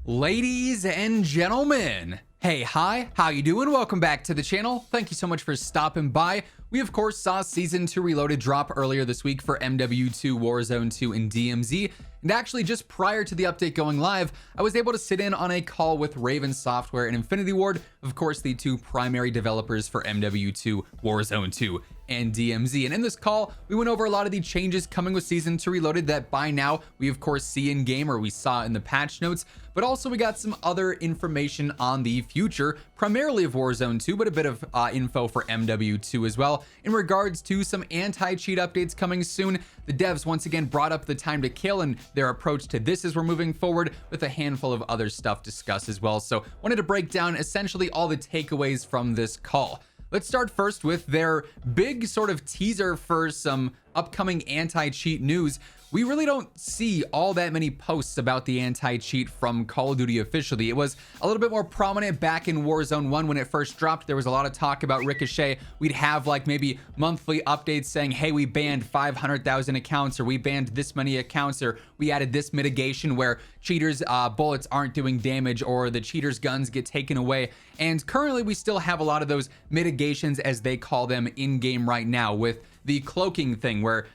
Ladies and gentlemen, hey, hi, how you doing? Welcome back to the channel. Thank you so much for stopping by. We of course saw Season 2 Reloaded drop earlier this week for MW2, Warzone 2, and DMZ. And actually, just prior to the update going live, I was able to sit in on a call with Raven Software and Infinity Ward, of course the two primary developers for MW2, Warzone 2, and DMZ. And in this call, we went over a lot of the changes coming with Season 2 Reloaded that by now we of course see in game, or we saw in the patch notes, but also we got some other information on the future, primarily of Warzone 2, but a bit of info for MW2 as well. In regards to some anti-cheat updates coming soon, the devs once again brought up the time to kill and their approach to this as we're moving forward, with a handful of other stuff discussed as well. So wanted to break down essentially all the takeaways from this call. Let's start first with their big sort of teaser for some upcoming anti-cheat news. We really don't see all that many posts about the anti-cheat from Call of Duty officially. It was a little bit more prominent back in Warzone 1 when it first dropped. There was a lot of talk about Ricochet. We'd have like maybe monthly updates saying, hey, we banned 500,000 accounts, or we banned this many accounts, or we added this mitigation where cheaters' bullets aren't doing damage, or the cheaters' guns get taken away. And currently we still have a lot of those mitigations, as they call them, in game right now, with the cloaking thing where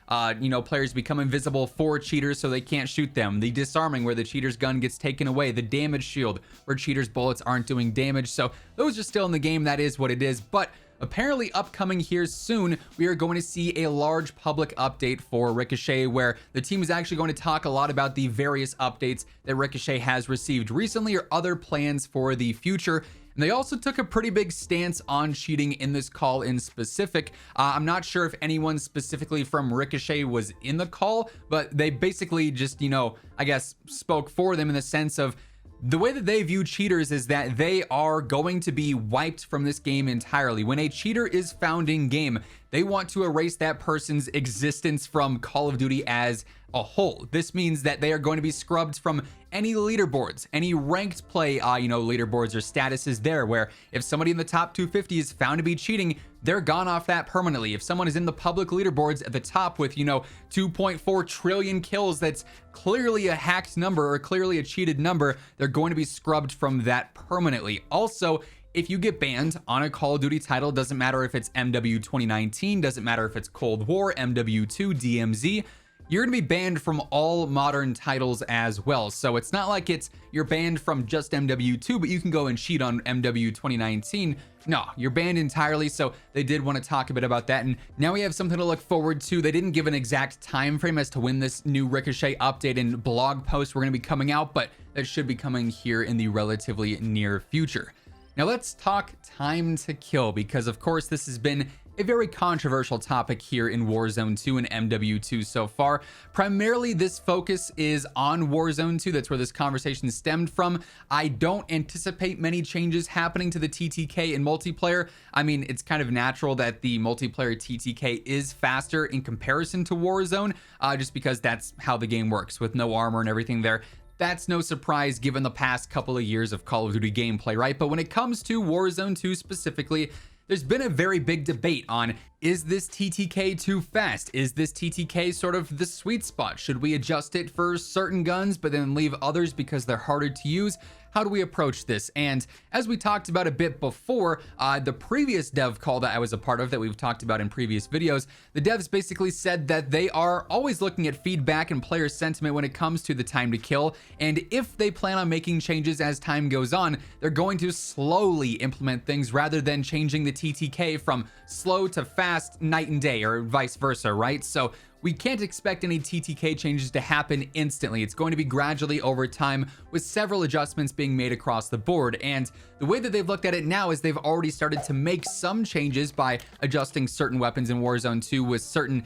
players become invisible for cheaters so they can't shoot them, the disarming where the cheater's gun gets taken away, the damage shield where cheaters' bullets aren't doing damage. So those are still in the game. That is what it is. But apparently upcoming here soon, we are going to see a large public update for Ricochet, where the team is actually going to talk a lot about the various updates that Ricochet has received recently or other plans for the future. And they also took a pretty big stance on cheating in this call in specific. I'm not sure if anyone specifically from Ricochet was in the call, but they basically just, I guess spoke for them in the sense of the way that they view cheaters is that they are going to be wiped from this game entirely. When a cheater is found in game, they want to erase that person's existence from Call of Duty as a whole. This means that they are going to be scrubbed from any leaderboards, any ranked play, leaderboards or statuses there, where if somebody in the top 250 is found to be cheating, they're gone off that permanently. If someone is in the public leaderboards at the top with, 2.4 trillion kills, that's clearly a hacked number or clearly a cheated number, they're going to be scrubbed from that permanently. Also, if you get banned on a Call of Duty title, doesn't matter if it's MW 2019, doesn't matter if it's Cold War, MW2, DMZ, you're gonna be banned from all modern titles as well. So it's not like you're banned from just MW2, but you can go and cheat on MW 2019. No, you're banned entirely. So they did want to talk a bit about that. And now we have something to look forward to. They didn't give an exact time frame as to when this new Ricochet update and blog post were going to be coming out, but that should be coming here in the relatively near future. Now let's talk time to kill, because of course this has been a very controversial topic here in Warzone 2 and MW2 so far. Primarily this focus is on Warzone 2. That's where this conversation stemmed from. I don't anticipate many changes happening to the TTK in multiplayer. I mean, it's kind of natural that the multiplayer TTK is faster in comparison to Warzone, just because that's how the game works with no armor and everything there. That's no surprise given the past couple of years of Call of Duty gameplay, right? But when it comes to Warzone 2 specifically, there's been a very big debate on, is this TTK too fast? Is this TTK sort of the sweet spot? Should we adjust it for certain guns but then leave others because they're harder to use? How do we approach this? And as we talked about a bit before, the previous dev call that I was a part of that we've talked about in previous videos, the devs basically said that they are always looking at feedback and player sentiment when it comes to the time to kill. And if they plan on making changes as time goes on, they're going to slowly implement things rather than changing the TTK from slow to fast night and day, or vice versa, right? So we can't expect any TTK changes to happen instantly. It's going to be gradually over time, with several adjustments being made across the board. And the way that they've looked at it now is they've already started to make some changes by adjusting certain weapons in Warzone 2 with certain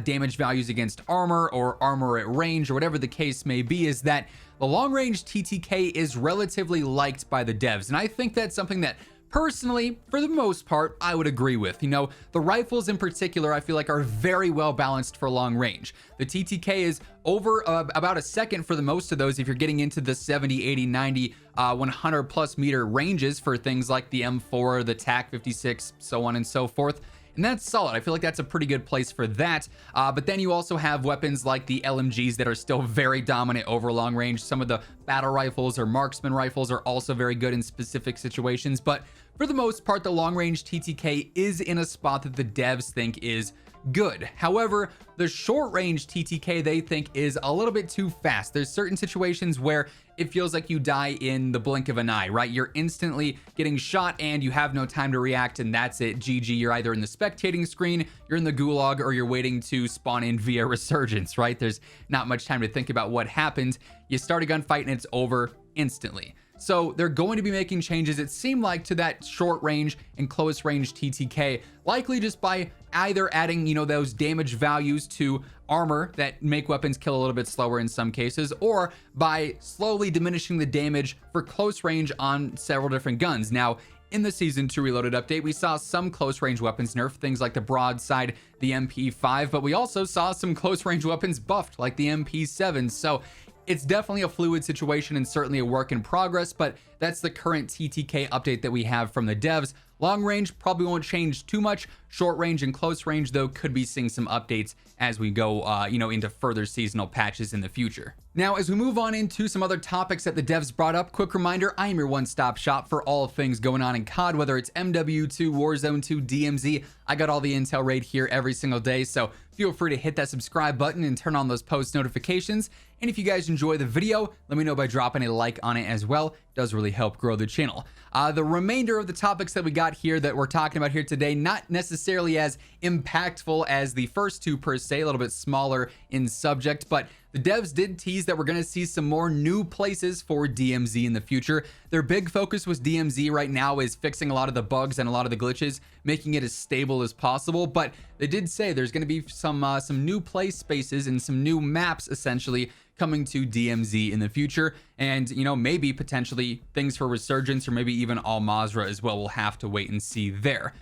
damage values against armor or armor at range, or whatever the case may be, is that the long range TTK is relatively liked by the devs. And I think that's something that personally, for the most part, I would agree with. The rifles in particular, I feel like are very well balanced for long range. The TTK is over about a second for the most of those if you're getting into the 70, 80, 90, 100 plus meter ranges for things like the M4, the TAC 56, so on and so forth. and that's solid. I feel like that's a pretty good place for that. But then you also have weapons like the LMGs that are still very dominant over long range. Some of the battle rifles or marksman rifles are also very good in specific situations, but for the most part, the long range TTK is in a spot that the devs think is good. However, the short range TTK they think is a little bit too fast. There's certain situations where it feels like you die in the blink of an eye, right? You're instantly getting shot and you have no time to react, and that's it. GG. You're either in the spectating screen, you're in the gulag, or you're waiting to spawn in via Resurgence, right? There's not much time to think about what happened. You start a gunfight and it's over instantly. So they're going to be making changes, it seemed like, to that short range and close range TTK, likely just by either adding, you know, those damage values to armor that make weapons kill a little bit slower in some cases, or by slowly diminishing the damage for close range on several different guns. Now, in the Season 2 Reloaded update, we saw some close range weapons nerfed, things like the broadside, the MP5, but we also saw some close range weapons buffed, like the MP7. So it's definitely a fluid situation and certainly a work in progress, but that's the current TTK update that we have from the devs. Long range probably won't change too much. Short range and close range, though, could be seeing some updates as we go, into further seasonal patches in the future. Now, as we move on into some other topics that the devs brought up, quick reminder, I am your one-stop shop for all things going on in COD, whether it's MW2, Warzone 2, DMZ. I got all the intel right here every single day, so feel free to hit that subscribe button and turn on those post notifications. And if you guys enjoy the video, let me know by dropping a like on it as well. It does really help grow the channel. The remainder of the topics that we got here that we're talking about here today, not necessarily as impactful as the first two per se, a little bit smaller in subject, but the devs did tease that we're going to see some more new places for DMZ in the future. Their big focus with DMZ right now is fixing a lot of the bugs and a lot of the glitches, making it as stable as possible, but they did say there's going to be some new play spaces and some new maps essentially coming to DMZ in the future, and you know, maybe potentially things for Resurgence or maybe even Al-Mazrah as well. We'll have to wait and see there.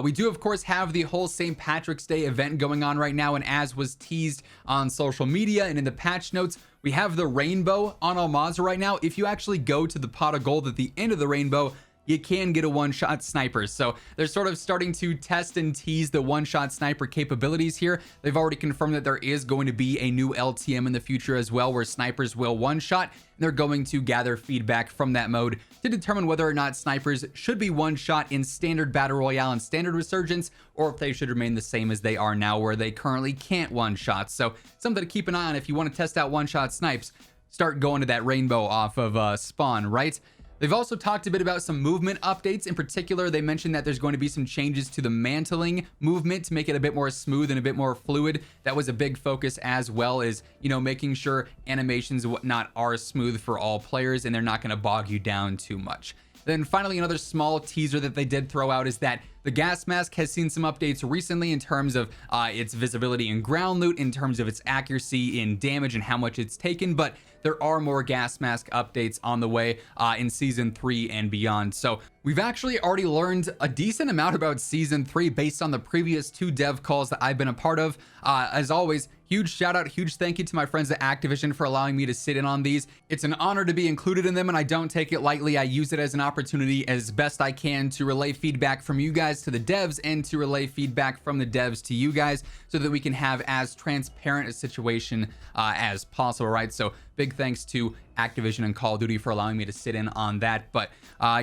We do, of course, have the whole St. Patrick's Day event going on right now, and as was teased on social media and in the patch notes, we have the rainbow on Al-Mazrah right now. If you actually go to the pot of gold at the end of the rainbow, you can get a one-shot sniper. So they're sort of starting to test and tease the one-shot sniper capabilities here. They've already confirmed that there is going to be a new LTM in the future as well, where snipers will one-shot. They're going to gather feedback from that mode to determine whether or not snipers should be one-shot in standard battle royale and standard Resurgence, or if they should remain the same as they are now, where they currently can't one-shot. So something to keep an eye on if you want to test out one-shot snipes. Start going to that rainbow off of spawn, right? They've also talked a bit about some movement updates. In particular, they mentioned that there's going to be some changes to the mantling movement to make it a bit more smooth and a bit more fluid. That was a big focus, as well as, you know, making sure animations and whatnot are smooth for all players and they're not going to bog you down too much. Then finally, another small teaser that they did throw out is that the gas mask has seen some updates recently in terms of its visibility in ground loot, in terms of its accuracy in damage and how much it's taken, but there are more gas mask updates on the way in Season 3 and beyond. So we've actually already learned a decent amount about Season 3 based on the previous 2 dev calls that I've been a part of. As always, huge shout out, huge thank you to my friends at Activision for allowing me to sit in on these. It's an honor to be included in them, and I don't take it lightly. I use it as an opportunity as best I can to relay feedback from you guys to the devs and to relay feedback from the devs to you guys so that we can have as transparent a situation as possible, right? So big thanks to Activision and Call of Duty for allowing me to sit in on that. But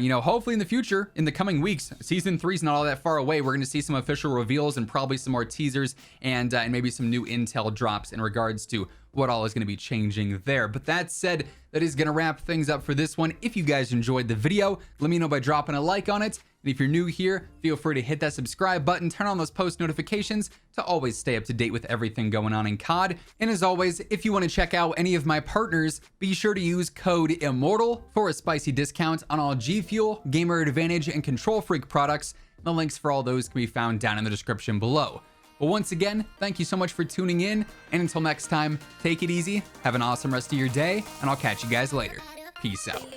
you know, hopefully in the future, in the coming weeks, Season 3 is not all that far away. We're going to see some official reveals and probably some more teasers and maybe some new intel drops in regards to what all is going to be changing there. But that said, that is going to wrap things up for this one. If you guys enjoyed the video, let me know by dropping a like on it. And if you're new here, feel free to hit that subscribe button, turn on those post notifications to always stay up to date with everything going on in COD. And as always, if you want to check out any of my partners, be sure to use code IMMORTAL for a spicy discount on all G Fuel, Gamer Advantage, and Control Freak products. The links for all those can be found down in the description below. But once again, thank you so much for tuning in, and until next time, take it easy, have an awesome rest of your day, and I'll catch you guys later. Peace out.